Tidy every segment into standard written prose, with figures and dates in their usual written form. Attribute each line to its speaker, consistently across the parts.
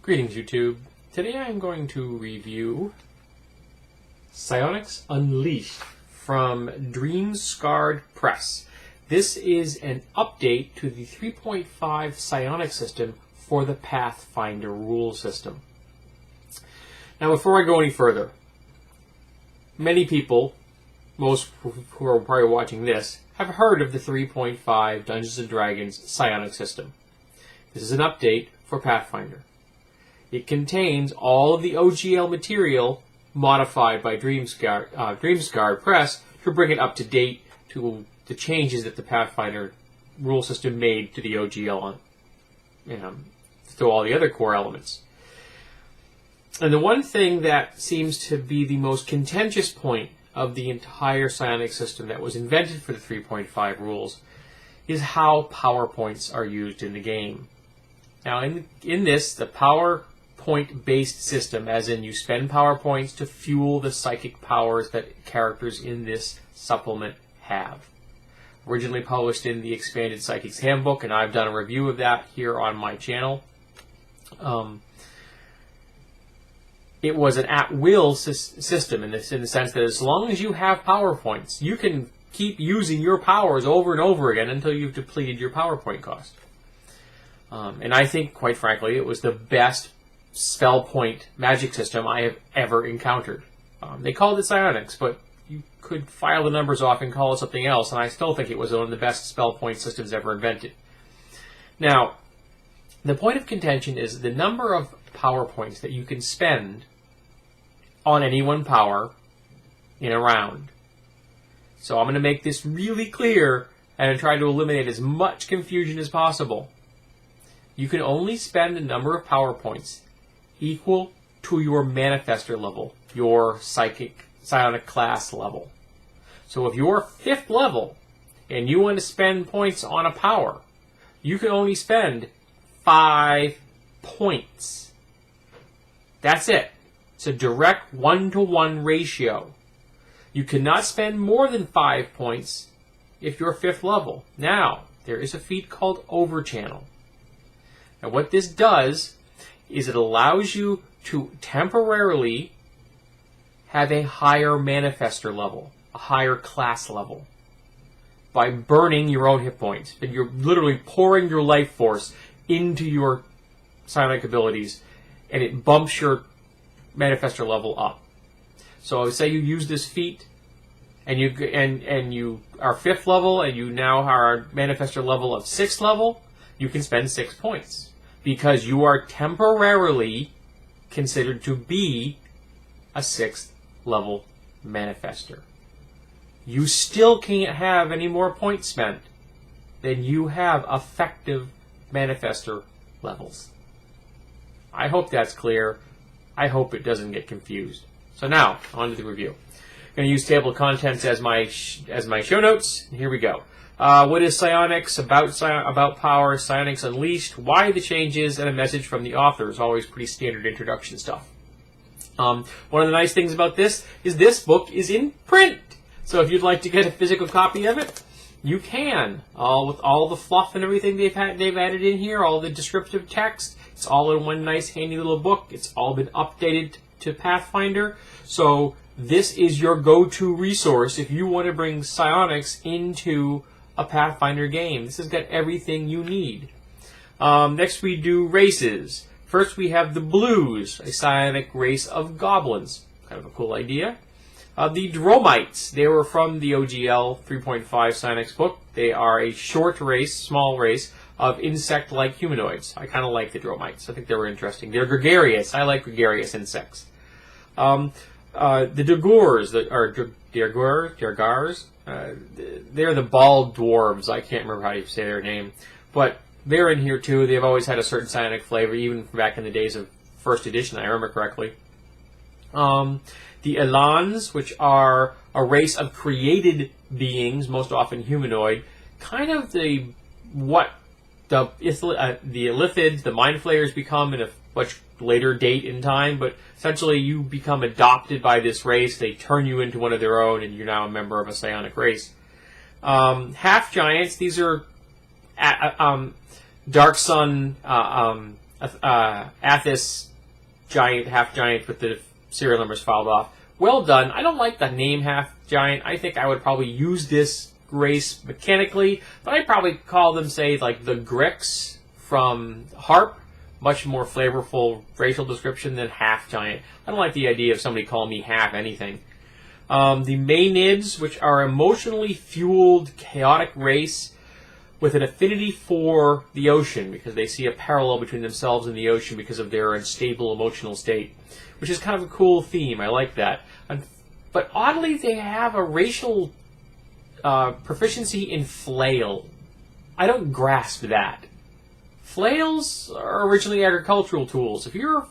Speaker 1: Greetings, YouTube. Today I'm going to review Psionics Unleashed from Dream Scarred Press. This is an update to the 3.5 Psionic system for the Pathfinder rule system. Now, before I go any further, many people, most who are probably watching this, have heard of the 3.5 Dungeons & Dragons Psionic system. This is an update for Pathfinder. It contains all of the OGL material modified by Dream Scarred Press to bring it up to date to the changes that the Pathfinder rule system made to the OGL to all the other core elements. And the one thing that seems to be the most contentious point of the entire Psionic system that was invented for the 3.5 rules is how power points are used in the game. Now, in this, the power point-based system, as in you spend power points to fuel the psychic powers that characters in this supplement have. Originally published in the Expanded Psychics Handbook, and I've done a review of that here on my channel. It was an at-will system in the sense that as long as you have power points, you can keep using your powers over and over again until you've depleted your power point cost. And I think, quite frankly, it was the best spell point magic system I have ever encountered. They called it Psionics, but you could file the numbers off and call it something else, and I still think it was one of the best spell point systems ever invented. Now, the point of contention is the number of power points that you can spend on any one power in a round. So I'm going to make this really clear and try to eliminate as much confusion as possible. You can only spend a number of power points equal to your manifester level, your psionic class level. So if you're 5th level and you want to spend points on a power, you can only spend 5 points. That's it. It's a direct 1-to-1 ratio. You cannot spend more than 5 points if you're 5th level. Now, there is a feat called Overchannel. And what this does is it allows you to temporarily have a higher manifester level, a higher class level, by burning your own hit points. And you're literally pouring your life force into your psionic abilities, and it bumps your manifester level up. So say you use this feat, and you are 5th level, and you now are manifester level of 6th level, you can spend 6 points. Because you are temporarily considered to be a 6th level manifester. You still can't have any more points spent than you have effective manifester levels. I hope that's clear. I hope it doesn't get confused. So now, on to the review. I'm going to use table of contents as my show notes. Here we go. What is Psionics? About power, Psionics Unleashed, why the changes, and a message from the authors. Always pretty standard introduction stuff. One of the nice things about this is this book is in print. So if you'd like to get a physical copy of it, you can. With all the fluff and everything they've added in here, all the descriptive text. It's all in one nice handy little book. It's all been updated to Pathfinder. So this is your go-to resource if you want to bring Psionics into a Pathfinder game. This has got everything you need. Next we do races. First we have the Blues, a psionic race of goblins. Kind of a cool idea. The Dromites, they were from the OGL 3.5 Psionics book. They are a short race, small race, of insect-like humanoids. I kind of like the Dromites. I think they were interesting. They're gregarious. I like gregarious insects. The Dagurs, they're the bald dwarves. I can't remember how you say their name. But they're in here too. They've always had a certain psionic flavor, even back in the days of 1st edition, I remember correctly. The Elans, which are a race of created beings, most often humanoid, kind of what the Illithids, the Mind Flayers become in a much later date in time, but essentially you become adopted by this race, they turn you into one of their own, and you're now a member of a psionic race. Half giants, these are Dark Sun Athos giant, half giant with the serial numbers filed off. Well done. I don't like the name half giant. I think I would probably use this race mechanically, but I'd probably call them, say, like the Grix from Harp. Much more flavorful racial description than half giant. I don't like the idea of somebody calling me half anything. The Maynids, which are emotionally fueled, chaotic race with an affinity for the ocean, because they see a parallel between themselves and the ocean because of their unstable emotional state, which is kind of a cool theme. I like that. But oddly, they have a racial proficiency in flail. I don't grasp that. Flails are originally agricultural tools. If you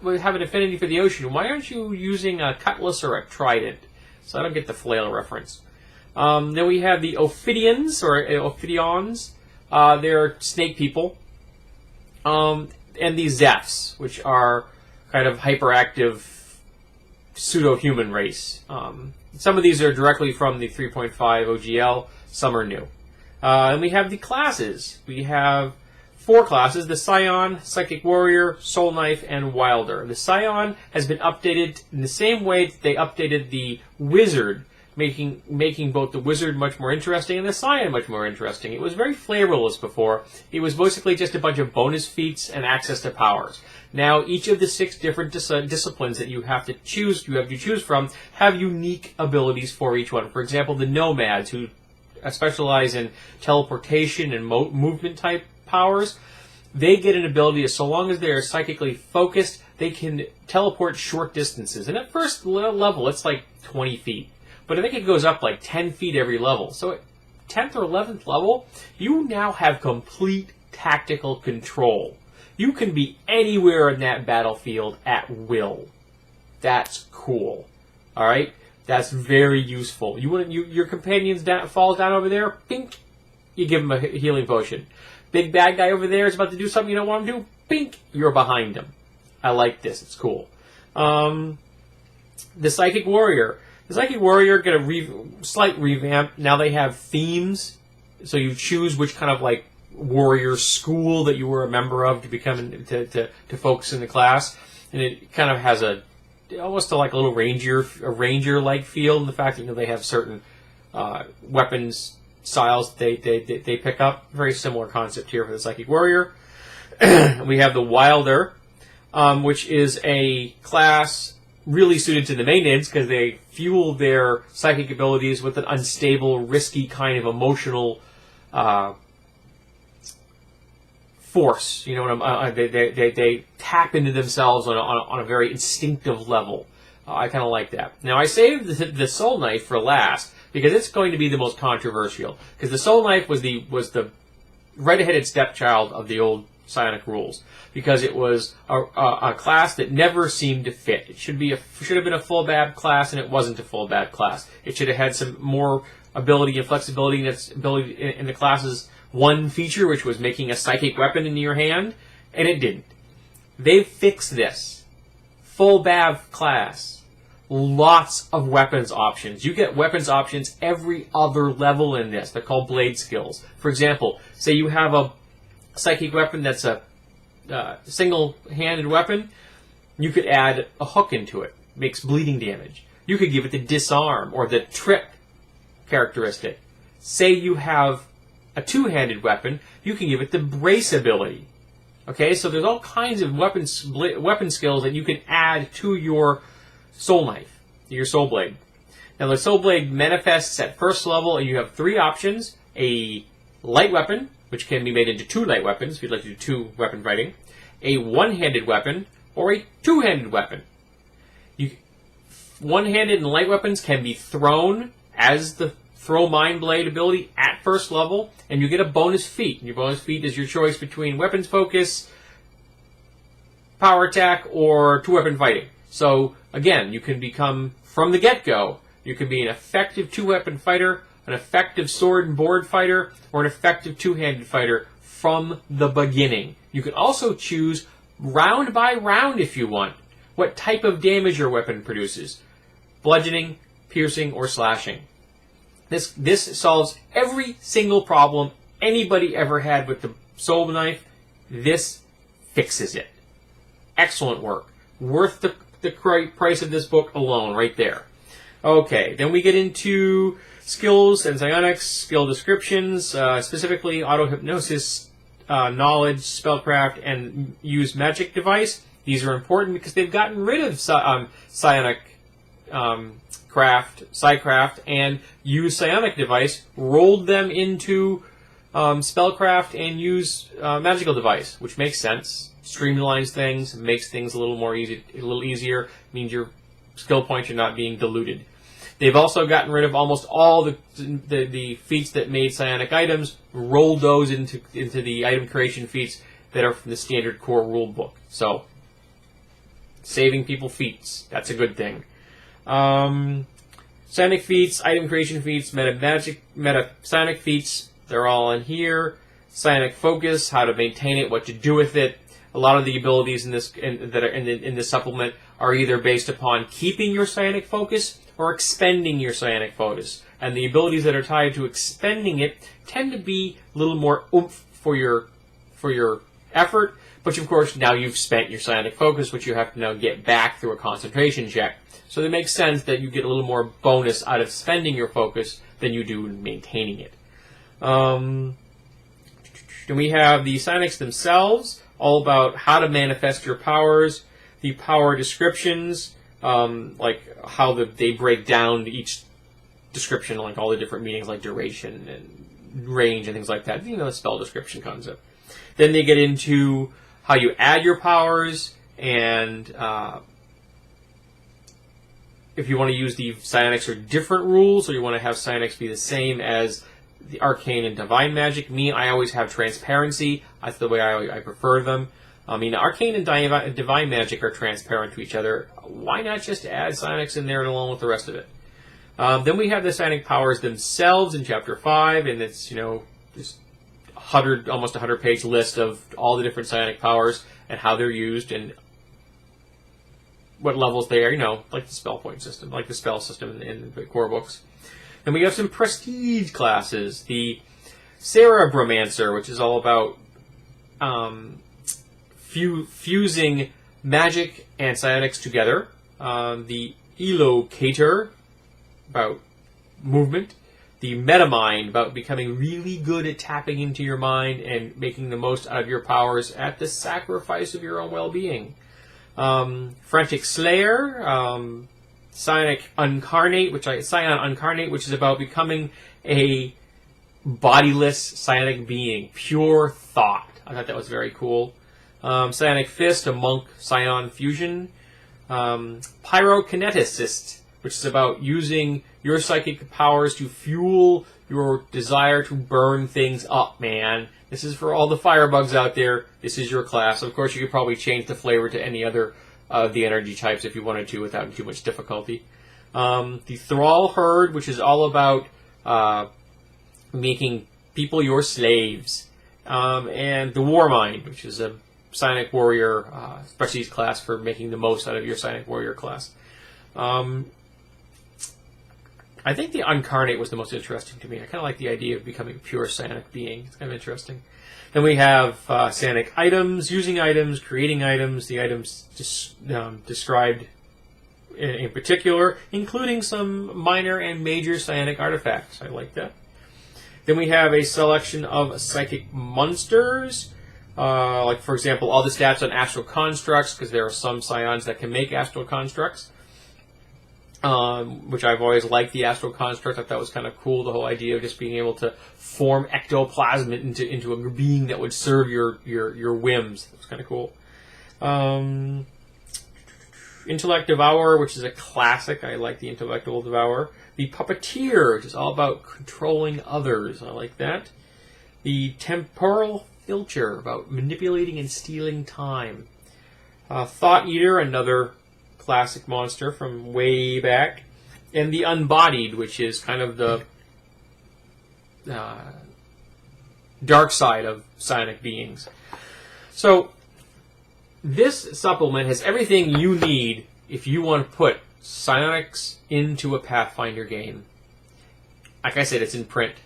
Speaker 1: have an affinity for the ocean, why aren't you using a cutlass or a trident? So I don't get the flail reference. Then we have the Ophidians, or Ophidions. They're snake people. And the Zephs, which are kind of hyperactive pseudo-human race. Some of these are directly from the 3.5 OGL. Some are new. And we have the classes. We have 4 classes: the Scion, Psychic Warrior, Soul Knife, and Wilder. The Scion has been updated in the same way that they updated the Wizard, making both the Wizard much more interesting and the Scion much more interesting. It was very flavorless before. It was basically just a bunch of bonus feats and access to powers. Now, each of the 6 different disciplines that you have to choose from have unique abilities for each one. For example, the Nomads, who specialize in teleportation and movement type powers, they get an ability, so long as they're psychically focused, they can teleport short distances. And at first level, it's like 20 feet. But I think it goes up like 10 feet every level. So at 10th or 11th level, you now have complete tactical control. You can be anywhere in that battlefield at will. That's cool. Alright? That's very useful. Your companions falls down over there, pink, you give him a healing potion. Big bad guy over there is about to do something you don't want him to, pink, you're behind him. I like this. It's cool. The Psychic Warrior. The Psychic Warrior get a slight revamp. Now they have themes, so you choose which kind of like warrior school that you were a member of to become to focus in the class, and it kind of has almost like a little ranger-like feel in the fact that they have certain weapons styles they pick up. Very similar concept here for the Psychic Warrior. We have the Wilder, which is a class really suited to the Maynids because they fuel their psychic abilities with an unstable, risky kind of emotional force. You know what they tap into themselves on a very instinctive level. I kind of like that. Now I saved the Soul Knife for last because it's going to be the most controversial. Because the Soul Knife was the red-headed stepchild of the old psionic rules, because it was a class that never seemed to fit. It should have been a full BAB class, and it wasn't a full BAB class. It should have had some more ability and flexibility in the class's one feature, which was making a psychic weapon in your hand, and it didn't. They've fixed this. Full BAB class. Lots of weapons options. You get weapons options every other level in this. They're called blade skills. For example, say you have a psychic weapon that's a single-handed weapon, you could add a hook into it. Makes bleeding damage. You could give it the disarm or the trip characteristic. Say you have a two-handed weapon, you can give it the brace ability. Okay, so there's all kinds of weapon skills that you can add to your soul knife, your soul blade. Now the soul blade manifests at first level, and you have three options: a light weapon, which can be made into two light weapons if you'd like to do two weapon fighting, a one-handed weapon, or a two-handed weapon. One-handed and light weapons can be thrown as the throw mind blade ability at first level, and you get a bonus feat. And your bonus feat is your choice between weapons focus, power attack, or two-weapon fighting. So again, you can become, from the get-go, you can be an effective two-weapon fighter, an effective sword and board fighter, or an effective two-handed fighter from the beginning. You can also choose round by round, if you want, what type of damage your weapon produces: bludgeoning, piercing, or slashing. This solves every single problem anybody ever had with the soul knife. This fixes it. Excellent work. Worth the price of this book alone, right there. Okay, then we get into skills and psionics, skill descriptions, specifically auto-hypnosis, knowledge, spellcraft, and use magic device. These are important because they've gotten rid of psionic psycraft, and use psionic device, rolled them into spellcraft and use magical device, which makes sense. Streamlines things, makes things a little easier, means your skill points are not being diluted. They've also gotten rid of almost all the feats that made psionic items, rolled those into the item creation feats that are from the standard core rule book. So, saving people feats, that's a good thing. Psionic feats, item creation feats, meta psionic feats, they're all in here. Psionic focus, how to maintain it, what to do with it. A lot of the abilities that are in this supplement are either based upon keeping your psionic focus or expending your psionic focus. And the abilities that are tied to expending it tend to be a little more oomph for your effort. But of course, now you've spent your psionic focus, which you have to now get back through a concentration check. So it makes sense that you get a little more bonus out of spending your focus than you do in maintaining it. Then we have the psionics themselves, all about how to manifest your powers, the power descriptions, like how they break down each description, like all the different meanings, like duration and range and things like that. You know, the spell description concept. Then they get into how you add your powers, and if you want to use the psionics or different rules, or you want to have psionics be the same as the arcane and divine magic. I always have transparency. That's the way I prefer them. I mean, arcane and divine magic are transparent to each other. Why not just add psionics in there along with the rest of it? Then we have the psionic powers themselves in Chapter 5, and it's, this almost 100-page list of all the different psionic powers and how they're used and what levels they are, like the spell point system, like the spell system in the core books. Then we have some prestige classes. The Cerebromancer, which is all about fusing magic and psionics together. The Elocator, about movement. The Metamind, about becoming really good at tapping into your mind and making the most out of your powers at the sacrifice of your own well-being. Frantic Slayer, Psionic Uncarnate, Psion Uncarnate, which is about becoming a bodiless psionic being, pure thought. I thought that was very cool. Psionic Fist, a monk psion fusion. Pyrokineticist, which is about using your psychic powers to fuel your desire to burn things up, man. This is for all the firebugs out there. This is your class. Of course, you could probably change the flavor to any other of the energy types if you wanted to without too much difficulty. The Thrall Herd, which is all about making people your slaves. And the Warmind, which is a psionic warrior prestige class for making the most out of your psionic warrior class. I think the Uncarnate was the most interesting to me. I kind of like the idea of becoming a pure psionic being. It's kind of interesting. Then we have psionic items, using items, creating items, the items described in particular, including some minor and major psionic artifacts. I like that. Then we have a selection of psychic monsters, like, for example, all the stats on astral constructs, because there are some psions that can make astral constructs. Which I've always liked the astral construct. I thought was kind of cool, the whole idea of just being able to form ectoplasm into a being that would serve your whims. That was kind of cool. Intellect Devourer, which is a classic. I like the Intellectual Devourer. The Puppeteer, which is all about controlling others. I like that. The Temporal Filcher, about manipulating and stealing time. Thought Eater, another classic monster from way back, and the Unbodied, which is kind of the dark side of psionic beings. So this supplement has everything you need if you want to put psionics into a Pathfinder game. Like I said, it's in print,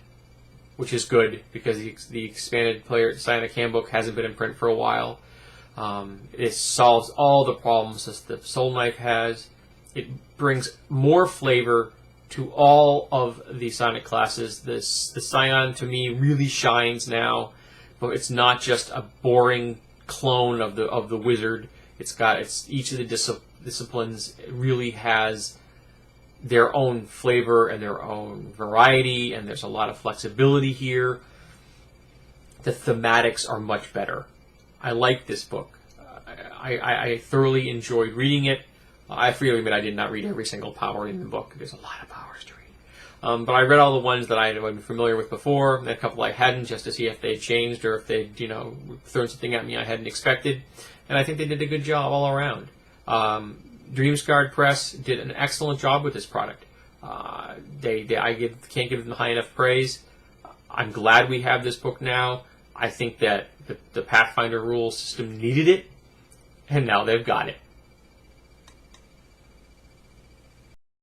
Speaker 1: which is good because the expanded player psionic handbook hasn't been in print for a while. It solves all the problems that the Soul Knife has. It brings more flavor to all of the Psionic classes. The Psion, to me, really shines now, but it's not just a boring clone of the wizard. It's each of the disciplines really has their own flavor and their own variety, and there's a lot of flexibility here. The thematics are much better. I like this book. I thoroughly enjoyed reading it. I freely admit I did not read every single power in the book. There's a lot of powers to read. But I read all the ones that I had been familiar with before, and a couple I hadn't, just to see if they'd changed or if they'd, thrown something at me I hadn't expected. And I think they did a good job all around. Dreamscarred Press did an excellent job with this product. I can't give them high enough praise. I'm glad we have this book now. I think that the Pathfinder rule system needed it, and now they've got it.